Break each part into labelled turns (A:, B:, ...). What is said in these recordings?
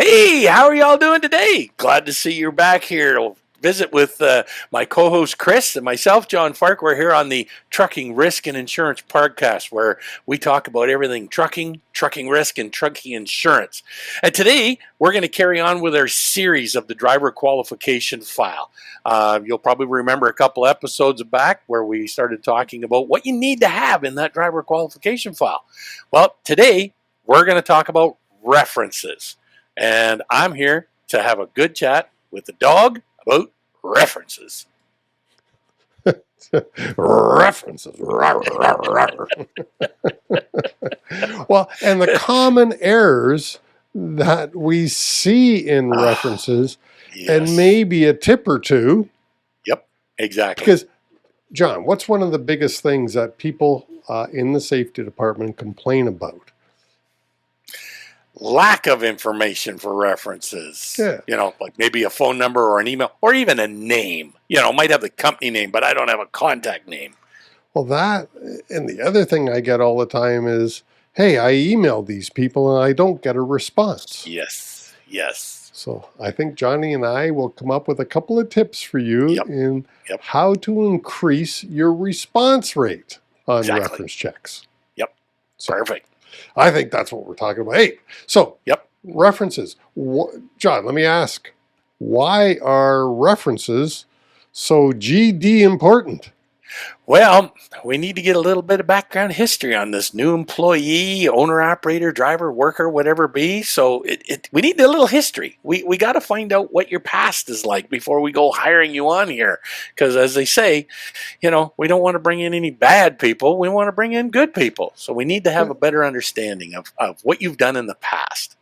A: Hey, how are y'all doing today? Glad to see you're back here to visit with my co-host Chris and myself, John Farquhar, here on the Trucking Risk and Insurance podcast, where we talk about everything trucking, trucking risk, and trucking insurance. And today, we're going to carry on with our series of the driver qualification file. You'll probably remember a couple episodes back where we started talking about what you need to have in that driver qualification file. Well, today, we're going to talk about references. And I'm here to have a good chat with the dog about references.
B: References. Well, and the common errors that we see in references,
A: Yes.
B: and maybe a tip or two.
A: Yep, exactly.
B: Because, John, what's one of the biggest things that people in the safety department complain about?
A: Lack of information for references.
B: Yeah.
A: You know, like maybe a phone number or an email or even a name. You know, might have the company name, but I don't have a contact name.
B: Well, that, and the other thing I get all the time is, hey, I emailed these people and I don't get a response.
A: Yes, yes.
B: So I think Johnny and I will come up with a couple of tips for you in how to increase your response rate on reference checks.
A: Yep, so, perfect.
B: I think that's what we're talking about. Hey, so references. John, let me ask, why are references so GD important?
A: Well, we need to get a little bit of background history on this new employee, owner, operator, driver, worker, whatever it be. So we need a little history. We got to find out what your past is like before we go hiring you on here. Because as they say, you know, we don't want to bring in any bad people. We want to bring in good people. So we need to have a better understanding of what you've done in the past.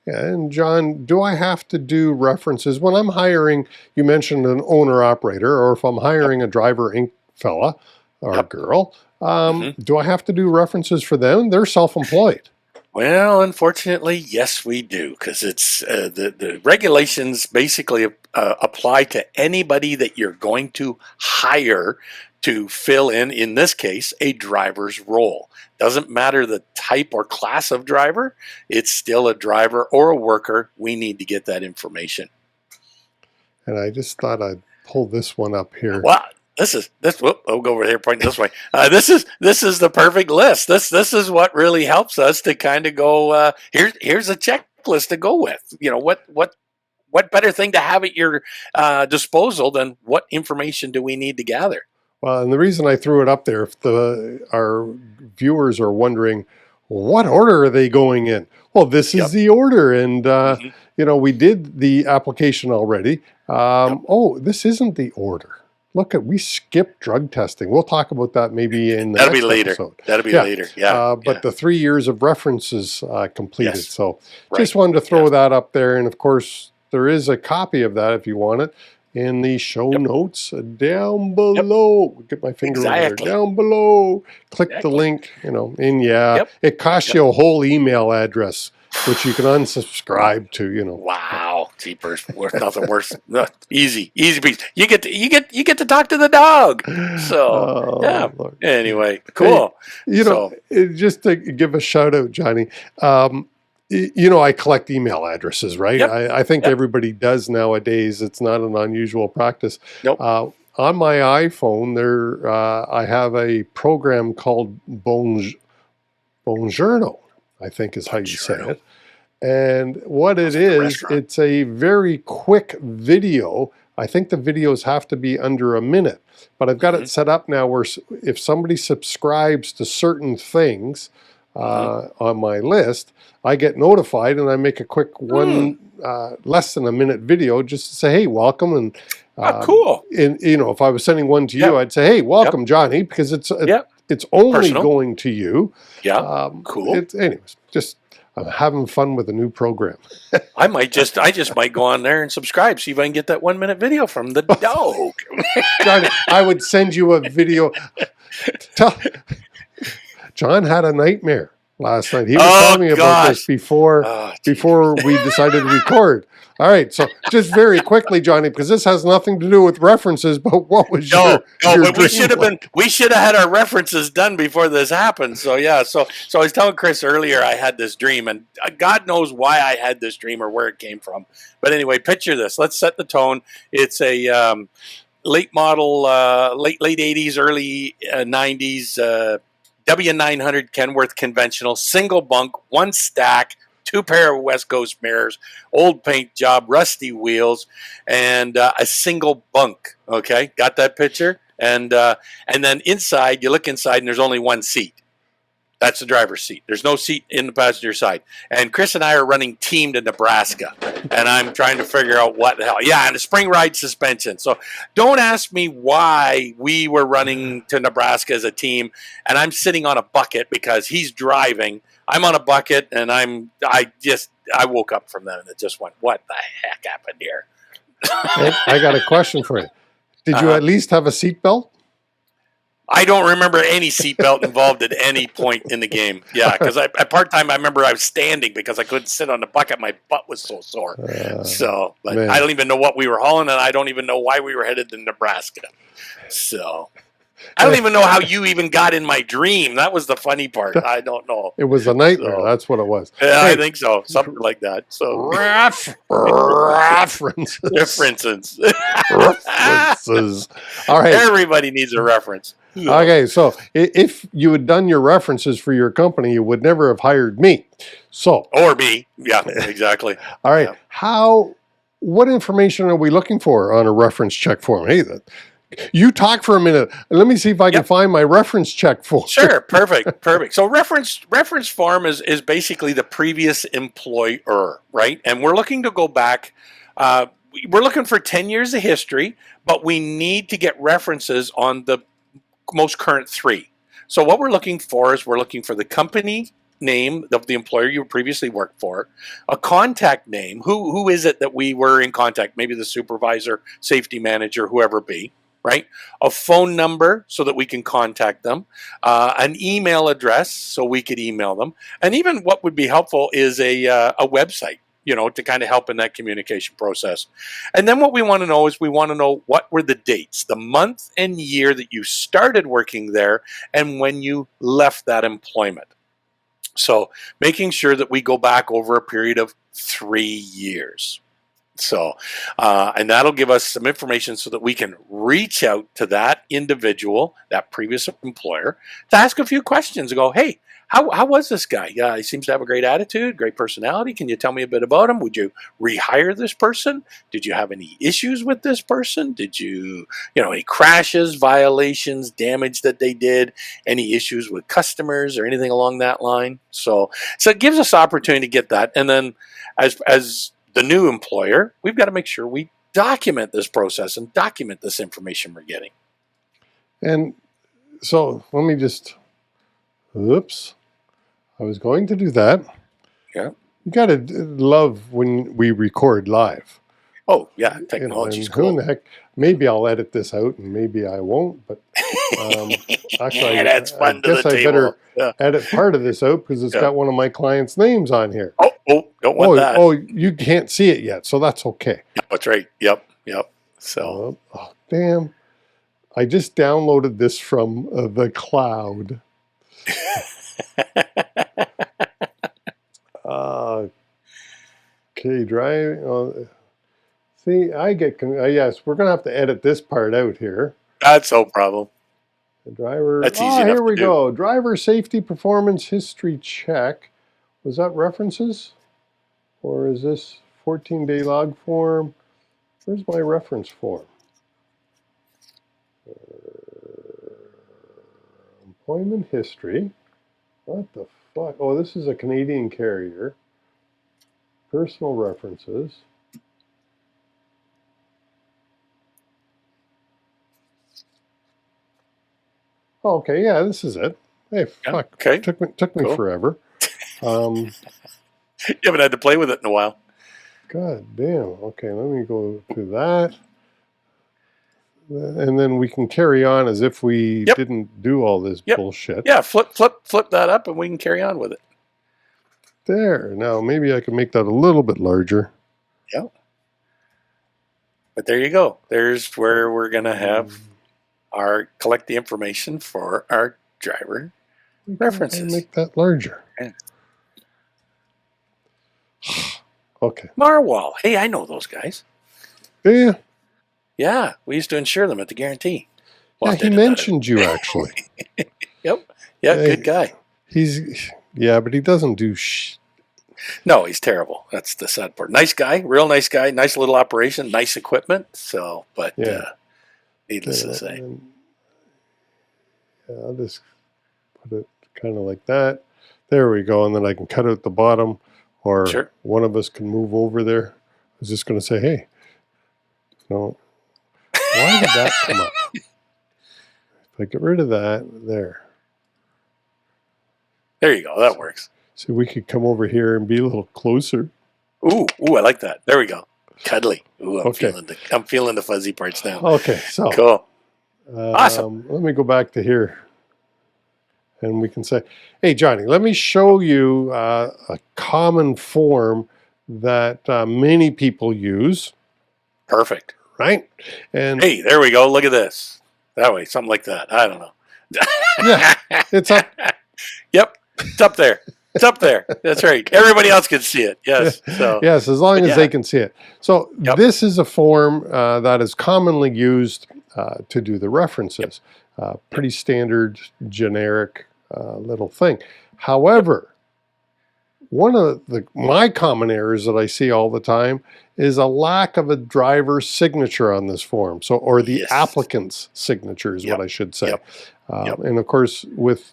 B: Yeah, and John, do I have to do references when I'm hiring? You mentioned an owner operator, or if I'm hiring a Driver Inc. fella or girl, do I have to do references for them? They're self-employed.
A: Well, unfortunately, yes, we do, because it's the regulations basically apply to anybody that you're going to hire to fill in this case, a driver's role. Doesn't matter the type or class of driver, it's still a driver or a worker. We need to get that information. And
B: I just thought I'd pull this one up here.
A: Well, Whoop, I'll go over here, point this way. This is the perfect list. This is what really helps us to kind of go. Here's a checklist to go with. You know, what better thing to have at your disposal than what information do we need to gather?
B: Well, and the reason I threw it up there, if our viewers are wondering, what order are they going in? Well, this is the order, and you know, we did the application already. Oh, this isn't the order. Look, we skipped drug testing. We'll talk about that maybe in the next episode.
A: That'll be later. Yeah.
B: But the 3 years of references completed. Yes. So just wanted to throw that up there. And of course, there is a copy of that if you want it in the show notes down below. Get my finger over there. Down below. Click the link, you know, and it costs you a whole email address, which you can unsubscribe to, you know.
A: Wow, jeepers, nothing worse. Easy piece. You get to talk to the dog. So Lord. Anyway, cool.
B: Hey, you know, just to give a shout out, Johnny. You know, I collect email addresses, right? I think everybody does nowadays. It's not an unusual practice.
A: Nope.
B: On my iPhone, I have a program called Bonjourno, I think is how you say it. And what it is, it's a very quick video. I think the videos have to be under a minute, but I've got it set up now where if somebody subscribes to certain things on my list, I get notified and I make a quick less than a minute video just to say, hey, welcome. And
A: cool.
B: And you know, if I was sending one to you, I'd say, hey, welcome, Johnny, because it's only going to you.
A: Yeah. Cool.
B: Anyways, just I'm having fun with a new program.
A: I just might go on there and subscribe, see if I can get that 1 minute video from the dog.
B: Johnny, I would send you a video. John had a nightmare. last night. He was
A: Oh
B: telling me about this
A: gosh.
B: before
A: Oh,
B: before we decided to record. All right, so just very quickly, Johnny, because this has nothing to do with references, but what was
A: no, no,
B: your
A: but we
B: dream
A: should have been
B: like?
A: we should have had our references done before this happened. So yeah, so I was telling Chris earlier I had this dream, and God knows why I had this dream or where it came from. But anyway, picture this. Let's set the tone. It's a late model, late 80s, early 90s W900 Kenworth conventional, single bunk, one stack, two pair of West Coast mirrors, old paint job, rusty wheels, and a single bunk. Okay, got that picture? And then inside, you look inside, and there's only one seat. That's the driver's seat. There's no seat in the passenger side. And Chris and I are running team to Nebraska. And I'm trying to figure out what the hell. Yeah, and a spring ride suspension. So don't ask me why we were running to Nebraska as a team. And I'm sitting on a bucket because he's driving. I'm on a bucket, and I woke up from that and it just went, what the heck happened here?
B: Hey, I got a question for you. Did you at least have a seatbelt?
A: I don't remember any seatbelt involved at any point in the game. Yeah, because at part time I remember I was standing because I couldn't sit on the bucket. My butt was so sore. But I don't even know what we were hauling, and I don't even know why we were headed to Nebraska. So I don't even know how you even got in my dream. That was the funny part. I don't know.
B: It was a nightmare. That's what it was.
A: Yeah, hey, I think so. Something like that. So
B: references.
A: References.
B: All right.
A: Everybody needs a reference.
B: Okay, so if you had done your references for your company, you would never have hired me. So
A: or me. Yeah, exactly.
B: All right. Yeah. What information are we looking for on a reference check form? Hey, you talk for a minute. Let me see if I can find my reference check form.
A: Sure, perfect. So reference form is basically the previous employer, right? And we're looking to go back. We're looking for 10 years of history, but we need to get references on the most current 3. So what we're looking for is we're looking for the company name of the employer you previously worked for, a contact name. Who is it that we were in contact? Maybe the supervisor, safety manager, whoever it be. Right? A phone number so that we can contact them, an email address so we could email them, and even what would be helpful is a website, to kind of help in that communication process. And then what we want to know is we want to know what were the dates, the month and year that you started working there and when you left that employment. So making sure that we go back over a period of 3 years. So, and that'll give us some information so that we can reach out to that individual, that previous employer, to ask a few questions and go, hey, how was this guy? Yeah, he seems to have a great attitude, great personality. Can you tell me a bit about him? Would you rehire this person? Did you have any issues with this person? Did you, any crashes, violations, damage that they did? Any issues with customers or anything along that line? So it gives us opportunity to get that. And then as the new employer, we've got to make sure we document this process and document this information we're getting.
B: And so let me just, oops, I was going to do that.
A: Yeah.
B: You got to love when we record live.
A: Oh, yeah, technology's cool.
B: Who in the heck, maybe I'll edit this out and maybe I won't, but actually,
A: that's fun
B: I guess I better edit part of this out because it's got one of my clients' names on here.
A: Oh, don't want that.
B: Oh, you can't see it yet, so that's okay.
A: That's right. Yep. So,
B: oh, damn. I just downloaded this from the cloud. Okay, drive. See, I get, yes, we're going to have to edit this part out here.
A: That's no problem.
B: The driver.
A: That's easy enough
B: here we
A: to do.
B: go. Driver safety performance history check. Was that references? Or is this 14-day log form? Where's my reference form? Employment history. What the fuck? Oh, this is a Canadian carrier. Personal references. Oh, okay, yeah, this is it. Hey, fuck.
A: Okay.
B: Took me forever.
A: You haven't had to play with it in a while.
B: God damn. Okay, let me go to that. and then we can carry on as if we
A: Yep.
B: didn't do all this
A: Yep.
B: bullshit.
A: Yeah, flip that up, and we can carry on with it.
B: There. Now maybe I can make that a little bit larger.
A: Yep. But there you go. There's where we're going to have collect the information for our driver references.
B: Make that larger.
A: Yeah.
B: Okay.
A: Marwal. Hey, I know those guys.
B: Yeah.
A: Yeah, we used to insure them at the guarantee. Well,
B: Yeah, he mentioned you actually.
A: Yep. Yeah, good guy.
B: But he doesn't do
A: No, he's terrible. That's the sad part. Nice guy, real nice guy, nice little operation, nice equipment. So, but needless to say.
B: I'll just put it kind of like that. There we go. And then I can cut out the bottom, or one of us can move over there. I was just going to say, hey, no, why did that come up? If I get rid of that, there.
A: There you go. That works.
B: So we could come over here and be a little closer.
A: Ooh, I like that. There we go. Cuddly. Ooh, I'm feeling the fuzzy parts now.
B: Okay, so
A: cool. Awesome.
B: Let me go back to here, and we can say, "Hey, Johnny, let me show you a common form that many people use."
A: Perfect.
B: Right? And
A: hey, there we go. Look at this. That way, something like that. I don't know.
B: Yeah, it's up.
A: Yep, it's up there. It's up there. That's right. Everybody else can see it. Yes. So
B: yes, as long as they can see it. So this is a form that is commonly used to do the references. Pretty standard, generic little thing. However, one of my common errors that I see all the time is a lack of a driver's signature on this form. So, or the applicant's signature is what I should say. And of course, with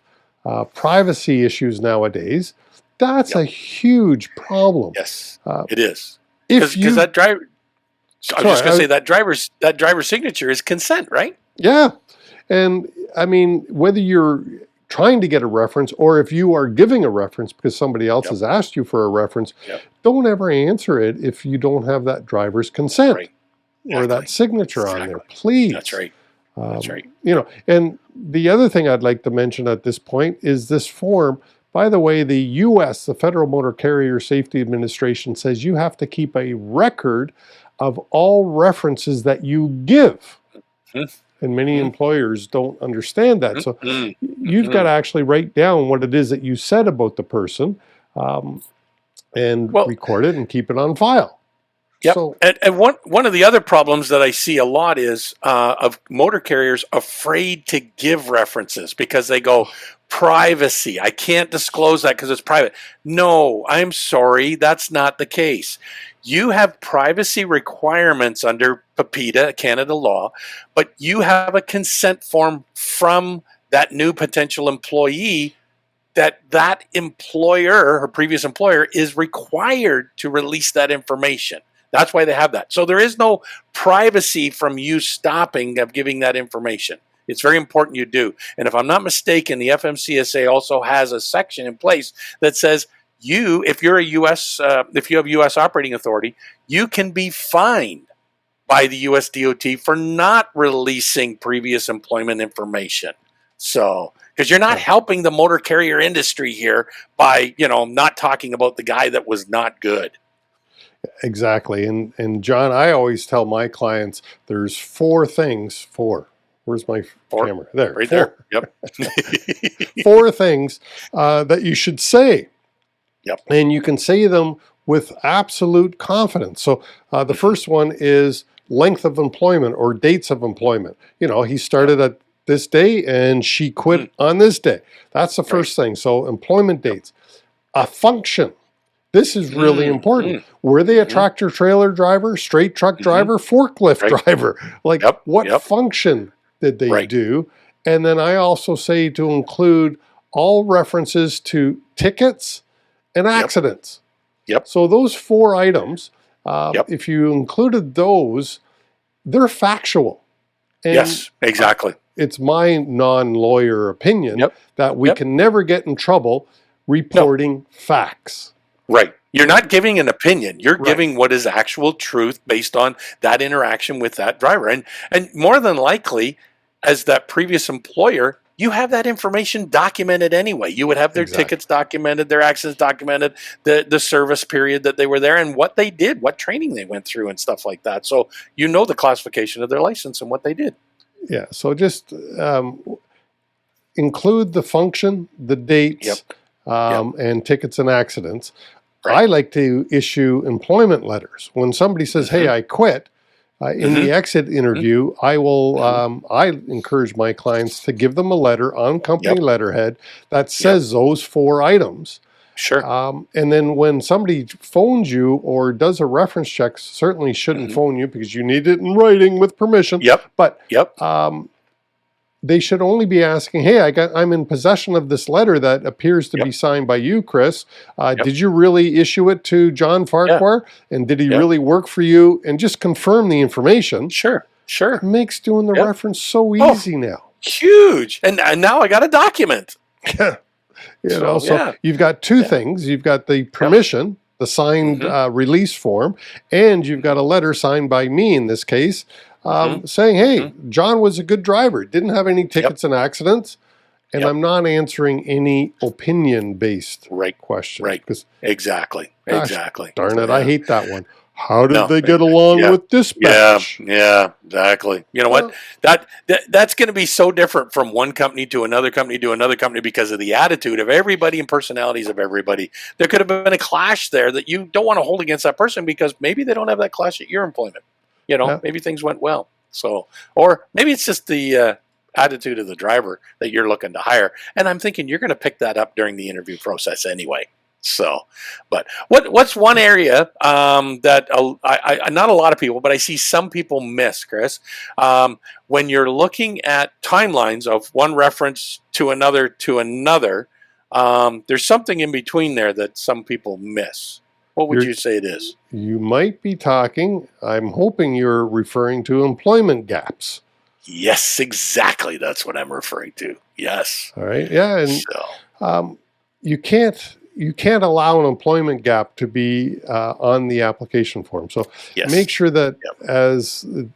B: privacy issues nowadays, that's a huge problem.
A: Yes, it is. Because that driver, I was just going to say that driver's signature is consent, right?
B: Yeah, and I mean, whether you're trying to get a reference, or if you are giving a reference because somebody else has asked you for a reference, don't ever answer it if you don't have that driver's consent or that signature on there, please.
A: That's right. That's right.
B: You know, and the other thing I'd like to mention at this point is this form. By the way, the U.S., the Federal Motor Carrier Safety Administration, says you have to keep a record of all references that you give. And many employers don't understand that. So you've got to actually write down what it is that you said about the person and record it and keep it on file.
A: Yep. So, and one of the other problems that I see a lot is of motor carriers afraid to give references because they go, privacy. I can't disclose that because it's private. No, I'm sorry. That's not the case. You have privacy requirements under PAPITA, Canada law, but you have a consent form from that new potential employee that employer, her previous employer, is required to release that information. That's why they have that. So there is no privacy from you stopping of giving that information. It's very important you do. And if I'm not mistaken, the FMCSA also has a section in place that says if you're a U.S., if you have U.S. operating authority, you can be fined by the U.S. DOT for not releasing previous employment information. So, because you're not helping the motor carrier industry here by, not talking about the guy that was not good.
B: Exactly. And John, I always tell my clients there's four things. Where's my camera? There.
A: Right there. Yep.
B: 4 things that you should say.
A: Yep.
B: And you can say them with absolute confidence. So the first one is length of employment or dates of employment. He started at this day and she quit on this day. That's the first thing. So employment dates. A function. This is really important. Were they a tractor trailer driver, straight truck driver, forklift driver? Like what function did they do? And then I also say to include all references to tickets and accidents.
A: Yep.
B: So those 4 items, if you included those, they're factual. And
A: yes, exactly.
B: It's my non-lawyer opinion that we can never get in trouble reporting facts.
A: Right. You're not giving an opinion. You're
B: Right.
A: giving what is actual truth based on that interaction with that driver. And more than likely, as that previous employer, you have that information documented anyway. You would have their
B: Exactly.
A: tickets documented, their accidents documented, the service period that they were there, and what they did, what training they went through, and stuff like that. So you know the classification of their license and what they did.
B: Yeah. So just include the function, the dates,
A: Yep.
B: and tickets and accidents.
A: Right.
B: I like to issue employment letters. When somebody says, "Hey, I quit," in the exit interview, I will. I encourage my clients to give them a letter on company
A: Yep.
B: letterhead that says those 4 items.
A: Sure.
B: And then when somebody phones you or does a reference check, certainly shouldn't phone you because you need it in writing with permission.
A: Yep.
B: But
A: Yep.
B: they should only be asking, "Hey, I'm in possession of this letter that appears to be signed by you, Chris. Did you really issue it to John Farquhar? And did he really work for you?" And just confirm the information.
A: Sure. Sure.
B: It makes doing the reference so
A: Oh.
B: easy now.
A: Huge. And now I got a document.
B: So you've got 2 things. You've got the permission, the signed release form, and you've got a letter signed by me in this case, saying, "Hey, John was a good driver, didn't have any tickets and accidents, and I'm not answering any opinion-based questions."
A: Right. Exactly.
B: Gosh,
A: Exactly.
B: darn it, I hate that one. How did they get along with
A: Yeah,
B: dispatch?
A: exactly. You know what? That's going to be so different from one company to another company to another company because of the attitude of everybody and personalities of everybody. There could have been a clash there that you don't want to hold against that person because maybe they don't have that clash at your employment. Maybe things went well. So, or maybe it's just the attitude of the driver that you're looking to hire. And I'm thinking you're going to pick that up during the interview process anyway. So, but what's one area that I not a lot of people, but I see some people miss, Chris, when you're looking at timelines of one reference to another, there's something in between there that some people miss. What would you say it is?
B: You might be talking, I'm hoping you're referring to employment gaps.
A: Yes, exactly. That's what I'm referring to. Yes.
B: All right. Yeah. And you can't allow an employment gap to be on the application form. So make sure that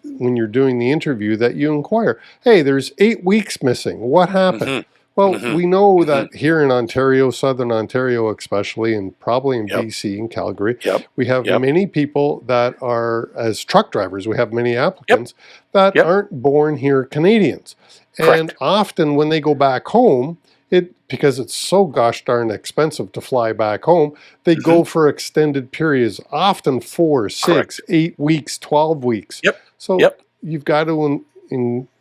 B: when you're doing the interview that you inquire, "Hey, there's 8 weeks missing. What happened?" Well, we know that here in Ontario, Southern Ontario especially, and probably in BC and Calgary, we have many people that are, as truck drivers, we have many applicants that aren't born here Canadians. And often when they go back home, because it's so gosh darn expensive to fly back home, they go for extended periods, often 4, 6, 8 weeks, 12 weeks. So you've got to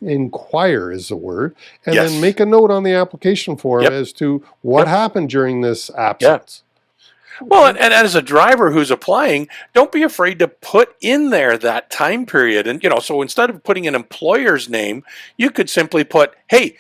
B: inquire is the word, and then make a note on the application form as to what happened during this absence.
A: Well, and as a driver who's applying, don't be afraid to put in there that time period. And, so instead of putting an employer's name, you could simply put, "Hey,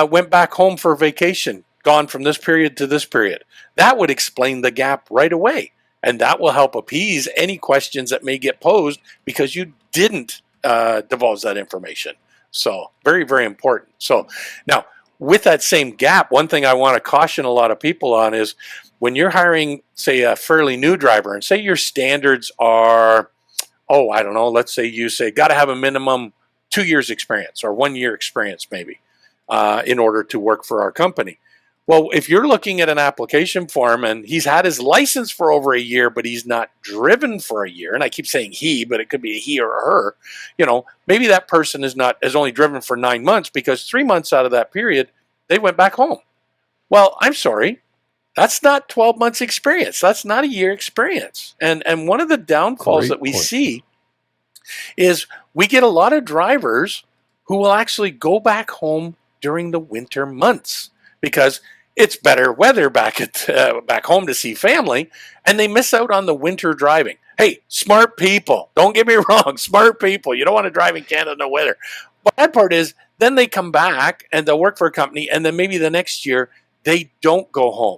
A: went back home for vacation, gone from this period to this period." That would explain the gap right away. And that will help appease any questions that may get posed because you didn't divulge that information. So very, very important. So now with that same gap, one thing I want to caution a lot of people on is when you're hiring, say, a fairly new driver, and say your standards are, I don't know, let's say you say, got to have a minimum 2 years experience or 1 year experience maybe in order to work for our company. Well, if you're looking at an application form and he's had his license for over a year, but he's not driven for a year, and I keep saying he, but it could be a he or a her, maybe that person is only driven for 9 months because 3 months out of that period, they went back home. Well, I'm sorry. That's not 12 months experience. That's not a year experience. And one of the downfalls that we see is we get a lot of drivers who will actually go back home during the winter months because it's better weather back home to see family, and they miss out on the winter driving. Hey, smart people, don't get me wrong, smart people. You don't want to drive in Canada in the winter. But the bad part is then they come back and they'll work for a company, and then maybe the next year they don't go home.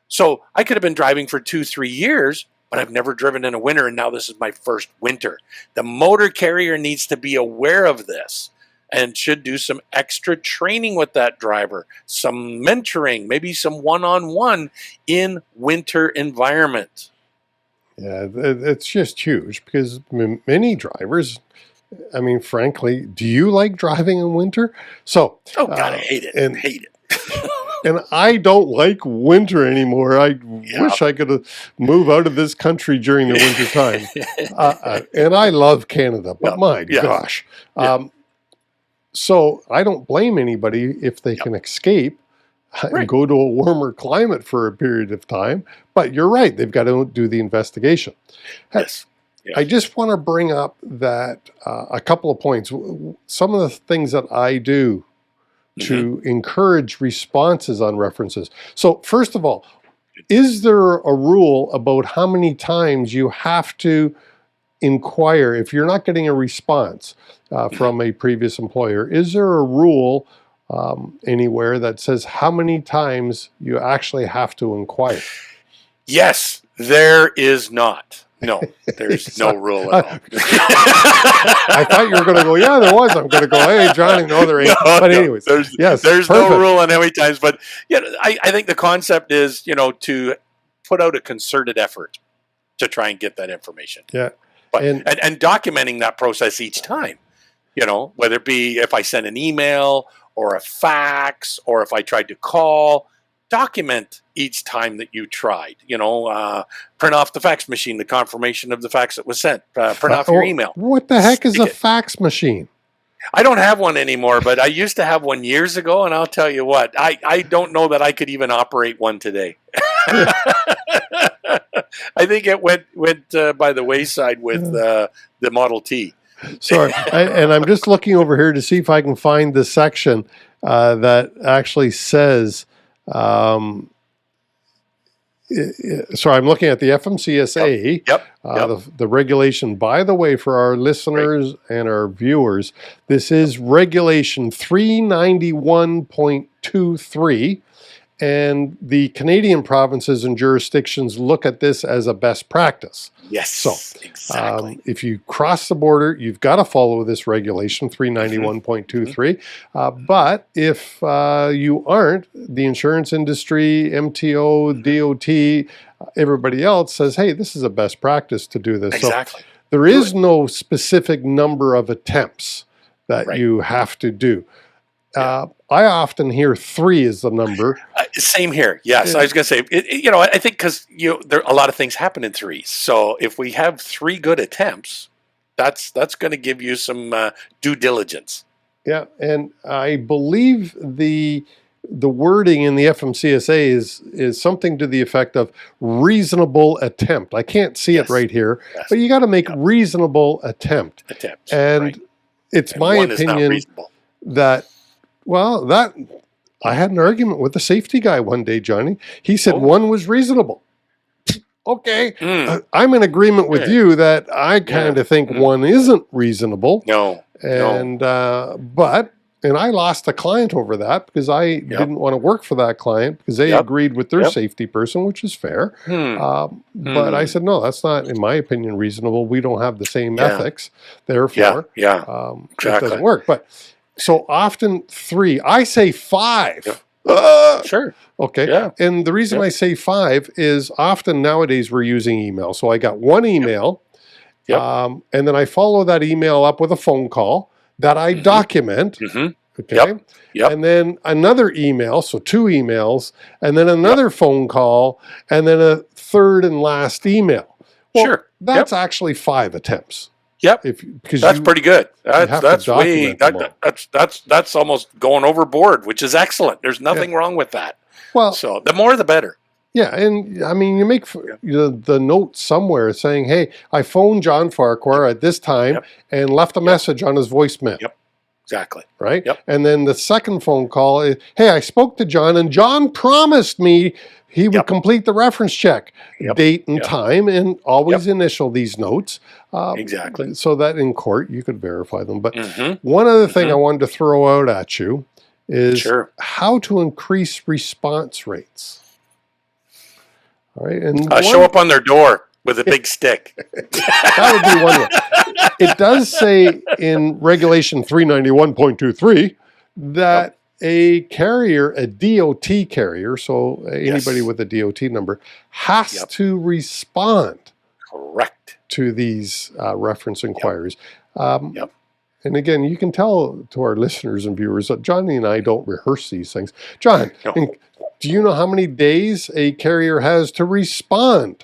A: So I could have been driving for 2-3 years, but I've never driven in a winter, and now this is my first winter. The motor carrier needs to be aware of this and should do some extra training with that driver, some mentoring, maybe some one-on-one in winter environment.
B: Yeah, it's just huge because many drivers, I mean, frankly, do you like driving in winter? So,
A: Oh God, I hate it.
B: and
A: Hate it.
B: and I don't like winter anymore. I
A: Yeah.
B: wish I could move out of this country during the winter time. And I love Canada, but
A: Yep.
B: my
A: Yes.
B: gosh.
A: Yeah.
B: So I don't blame anybody if they
A: Yep.
B: can escape and
A: Right.
B: go to a warmer climate for a period of time. But you're right, they've got to do the investigation.
A: Yes.
B: I
A: Yes.
B: just want to bring up that a couple of points. Some of the things that I do to encourage responses on references. So, first of all, is there a rule about how many times you have to inquire if you're not getting a response from a previous employer? Is there a rule anywhere that says how many times you actually have to inquire?
A: Yes, there is not. No, there's no rule at all.
B: I thought you were going to go, yeah, there was. I'm going to go, hey, Johnny, no, there ain't.
A: No,
B: But
A: no,
B: anyways,
A: there's
B: yes,
A: there's
B: perfect.
A: no rule on how many times, but yeah, I think the concept is, to put out a concerted effort to try and get that information.
B: Yeah.
A: But and documenting that process each time, whether it be if I send an email or a fax or if I tried to call, document each time that you tried. Print off the fax machine, the confirmation of the fax that was sent. Print off your email.
B: What the heck is a fax machine?
A: I don't have one anymore, but I used to have one years ago, and I'll tell you what, I don't know that I could even operate one today. I think it went by the wayside with the Model T.
B: Sorry, and I'm just looking over here to see if I can find the section that actually says. Sorry, I'm looking at the FMCSA, the regulation. By the way, for our listeners and our viewers, this is Regulation 391.23, and the Canadian provinces and jurisdictions look at this as a best practice.
A: Yes,
B: so
A: exactly.
B: If you cross the border, you've got to follow this regulation 391.23. But if you aren't, the insurance industry, MTO, DOT, everybody else says, hey, this is a best practice to do this.
A: Exactly.
B: So there is no specific number of attempts that you have to do. I often hear 3 is the number.
A: Same here. Yes, I was going to say, I think because there a lot of things happen in 3s. So if we have 3 good attempts, that's going to give you some due diligence.
B: Yeah, and I believe the wording in the FMCSA is something to the effect of reasonable attempt. I can't see it right here, but you got to make reasonable attempt. And it's my opinion that. Well, I had an argument with the safety guy one day, Johnny. He said 1 was reasonable. Okay. I'm in agreement with you that I kind of think 1 isn't reasonable.
A: No.
B: And, but I lost a client over that because I didn't want to work for that client because they agreed with their safety person, which is fair. But I said, no, that's not, in my opinion, reasonable. We don't have the same ethics. Therefore, it doesn't work. But so often 3, I say 5.
A: Sure.
B: Okay. Yeah. And the reason I say 5 is often nowadays we're using email. So I got 1 email, and then I follow that email up with a phone call that I document. Okay. And then another email, so 2 emails, and then another phone call, and then a third and last email. Well, that's actually 5 attempts.
A: Because that's pretty good. That's almost going overboard, which is excellent. There's nothing wrong with that. Well, so the more the better.
B: Yeah, and I mean, you make the note somewhere saying, "Hey, I phoned John Farquhar at this time and left a message on his voicemail."
A: Exactly.
B: Right. And then the second phone call is, "Hey, I spoke to John, and John promised me he would complete the reference check, date and time, and always initial these notes."
A: Exactly.
B: So that in court you could verify them. But one other thing I wanted to throw out at you is how to increase response rates. All right. And
A: show up on their door with a big stick.
B: That would be one way. It does say in Regulation 391.23 that a carrier, a DOT carrier, so anybody with a DOT number, has to respond.
A: Correct.
B: to these reference inquiries.
A: Yep.
B: And again, you can tell to our listeners and viewers that Johnny and I don't rehearse these things. John,
A: No.
B: do you know how many days a carrier has to respond?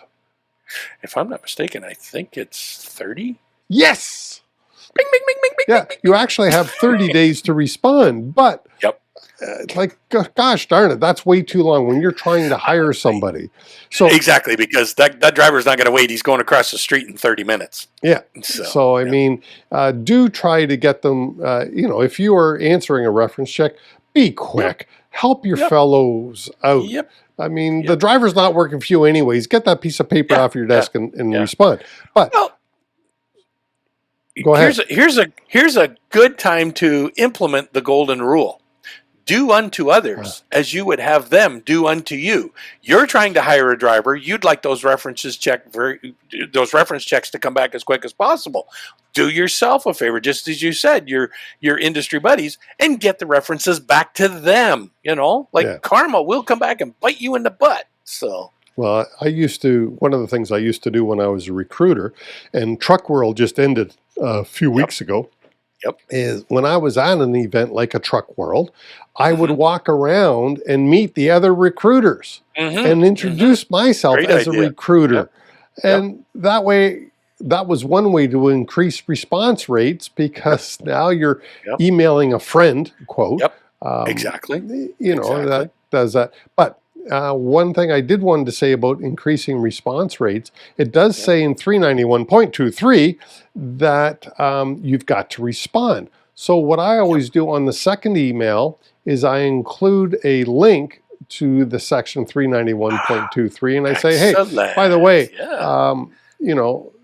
A: If I'm not mistaken, I think it's 30.
B: Yes!
A: Bing, bing, bing, bing, bing,
B: Yeah,
A: bing, bing.
B: you actually have 30 days to respond, but
A: Yep.
B: Gosh darn it, that's way too long when you're trying to hire somebody. So
A: Exactly, because that driver's not going to wait. He's going across the street in 30 minutes.
B: yeah. So I mean, do try to get them, if you are answering a reference check, be quick. Help your fellows out.
A: Yep.
B: I mean, the driver's not working for you anyways. Get that piece of paper off your desk and respond. But
A: Well,
B: go ahead.
A: Here's a good time to implement the golden rule. Do unto others as you would have them do unto you. You're trying to hire a driver. You'd like those reference checks to come back as quick as possible. Do yourself a favor, just as you said, your industry buddies, and get the references back to them. Karma will come back and bite you in the butt. So.
B: Well, one of the things I used to do when I was a recruiter, and Truck World just ended a few weeks ago, is when I was at an event like a Truck World, I would walk around and meet the other recruiters and introduce myself as a recruiter. And that way, that was one way to increase response rates, because now you're emailing a friend, quote.
A: Exactly.
B: That does that. But one thing I did want to say about increasing response rates, it does say in 391.23 that you've got to respond. So what I always do on the second email is I include a link to the section 391.23, and I say, hey, by the way,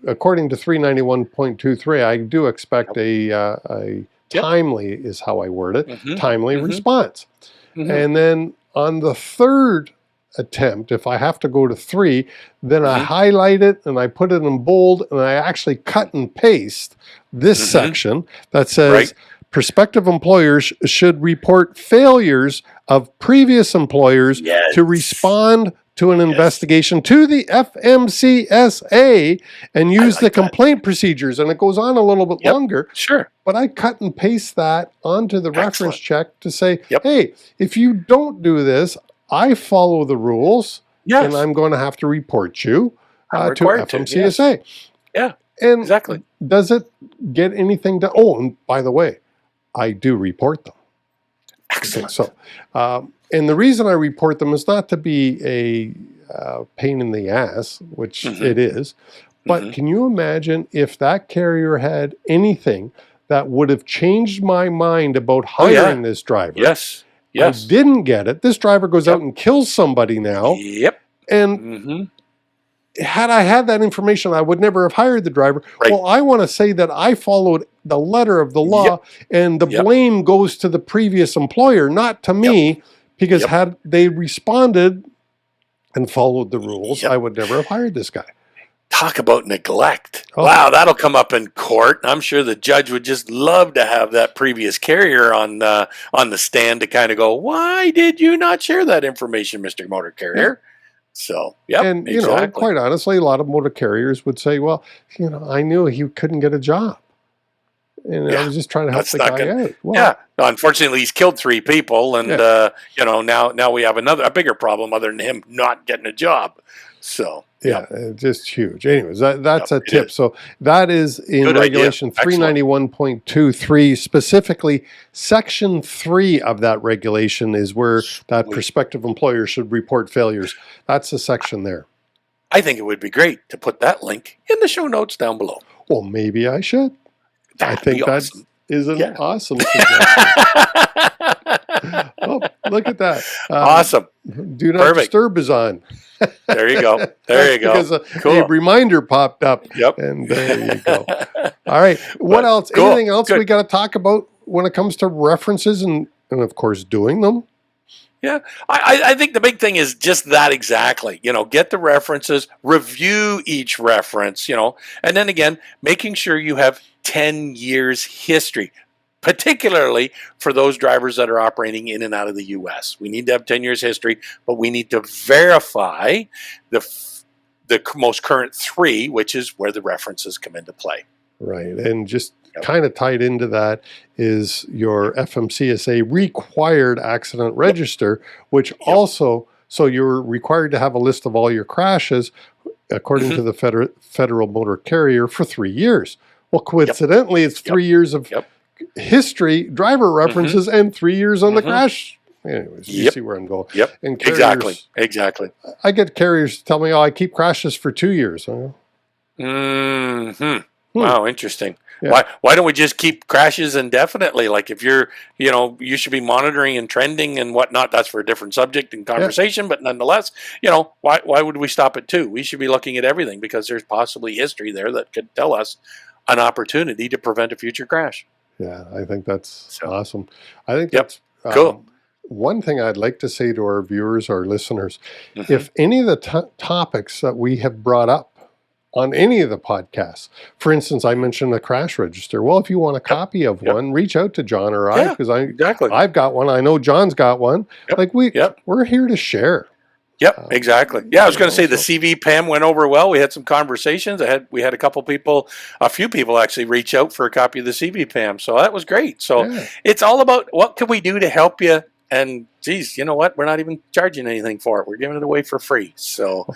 B: according to 391.23, I do expect a timely, is how I word it, timely response. And then on the third attempt, if I have to go to 3, then I highlight it and I put it in bold, and I actually cut and paste this section that says prospective employers should report failures of previous employers to respond to an investigation to the FMCSA and use the complaint procedures. And it goes on a little bit longer.
A: Sure.
B: But I cut and paste that onto the reference check to say, hey, if you don't do this, I follow the rules, and I'm going to have to report you to FMCSA.
A: Yeah,
B: and
A: exactly.
B: Does it get anything done? Oh, and by the way, I do report them.
A: Excellent.
B: Okay, so, and the reason I report them is not to be a pain in the ass, which it is, but can you imagine if that carrier had anything that would have changed my mind about hiring this driver?
A: Yes.
B: I didn't get it. This driver goes out and kills somebody now. And had I had that information, I would never have hired the driver. Well, I want to say that I followed the letter of the law, and the blame goes to the previous employer, not to me, because had they responded and followed the rules, I would never have hired this guy.
A: Talk about neglect. Wow, that'll come up in court. I'm sure the judge would just love to have that previous carrier on the stand to kind of go, why did you not share that information, Mr. Motor Carrier? So,
B: and, quite honestly, a lot of motor carriers would say, well, I knew he couldn't get a job. And I was just trying to help the guy out. Well,
A: unfortunately, he's killed 3 people, and now we have a bigger problem other than him not getting a job. So
B: just huge. Anyways, that's a tip. So that is in Regulation 391.23, specifically Section 3 of that regulation is where that prospective employer should report failures. That's the section there.
A: I think it would be great to put that link in the show notes down below.
B: Well, maybe I should. I think that is an awesome suggestion. Oh, look at that.
A: Awesome.
B: Do not disturb is on.
A: There you go. There you go.
B: Because a reminder popped up. And there you go. All right. What else? Anything else we got to talk about when it comes to references and of course, doing them?
A: Yeah, I think the big thing is just that exactly. Get the references, review each reference, and then again, making sure you have 10 years history, particularly for those drivers that are operating in and out of the U.S. We need to have 10 years history, but we need to verify the most current 3, which is where the references come into play.
B: Right. And just kind of tied into that is your FMCSA required accident register, which also, so you're required to have a list of all your crashes according to the federal motor carrier for 3 years. Well, coincidentally, it's 3 years of history, driver references, and 3 years on the crash. Anyways, you see where I'm going. And carriers,
A: exactly.
B: I get carriers tell me, oh, I keep crashes for 2 years.
A: Wow, interesting. Why don't we just keep crashes indefinitely? Like if you're, you should be monitoring and trending and whatnot. That's for a different subject and conversation, but nonetheless, why would we stop at 2? We should be looking at everything because there's possibly history there that could tell us an opportunity to prevent a future crash.
B: Yeah, I think that's awesome. I think that's
A: cool.
B: One thing I'd like to say to our viewers, our listeners, if any of the topics that we have brought up on any of the podcasts, for instance, I mentioned the crash register. Well, if you want a copy of one, reach out to John or I, because I've got one. I know John's got one. Like we're here to share.
A: Exactly. Yeah, I was going to say the CV PAM went over well. We had some conversations. We had a few people actually reach out for a copy of the CV PAM. So that was great. So it's all about what can we do to help you. And geez, you know what? We're not even charging anything for it. We're giving it away for free. So,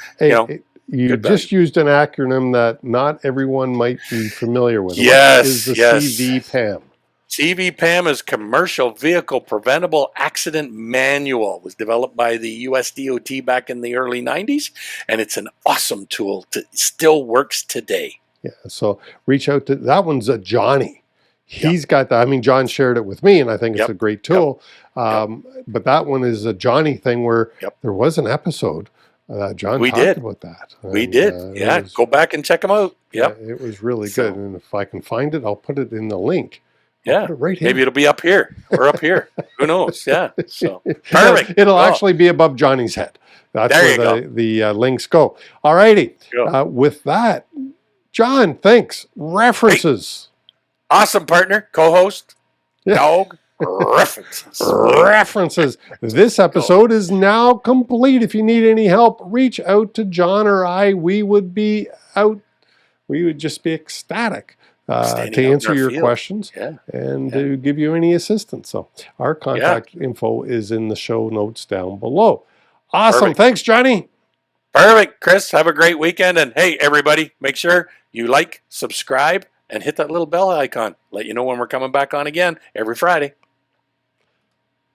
B: you just used an acronym that not everyone might be familiar with.
A: Yes.
B: What is the CV PAM?
A: CV PAM is Commercial Vehicle Preventable Accident Manual. It was developed by the US DOT back in the early 90s, and it's an awesome tool. Still works today.
B: Yeah, so reach out to, that one's a Johnny. He's got that. I mean, John shared it with me, and I think it's a great tool. But that one is a Johnny thing where there was an episode. John talked about that.
A: We did. Go back and check them out.
B: It was really good. And if I can find it, I'll put it in the link. Right here.
A: Maybe it'll be up here or up here. Who knows? Yeah. So perfect.
B: It'll actually be above Johnny's head. That's where the links go. All righty. With that, John, thanks. References.
A: Hey. Awesome, partner. Co-host. Dawg.
B: References. This episode is now complete. If you need any help, reach out to John or I. We would just be ecstatic to answer your questions and to give you any assistance. So our contact info is in the show notes down below. Awesome. Perfect. Thanks, Johnny.
A: Perfect. Chris, have a great weekend. And hey, everybody, make sure you like, subscribe, and hit that little bell icon. Let you know when we're coming back on again every Friday.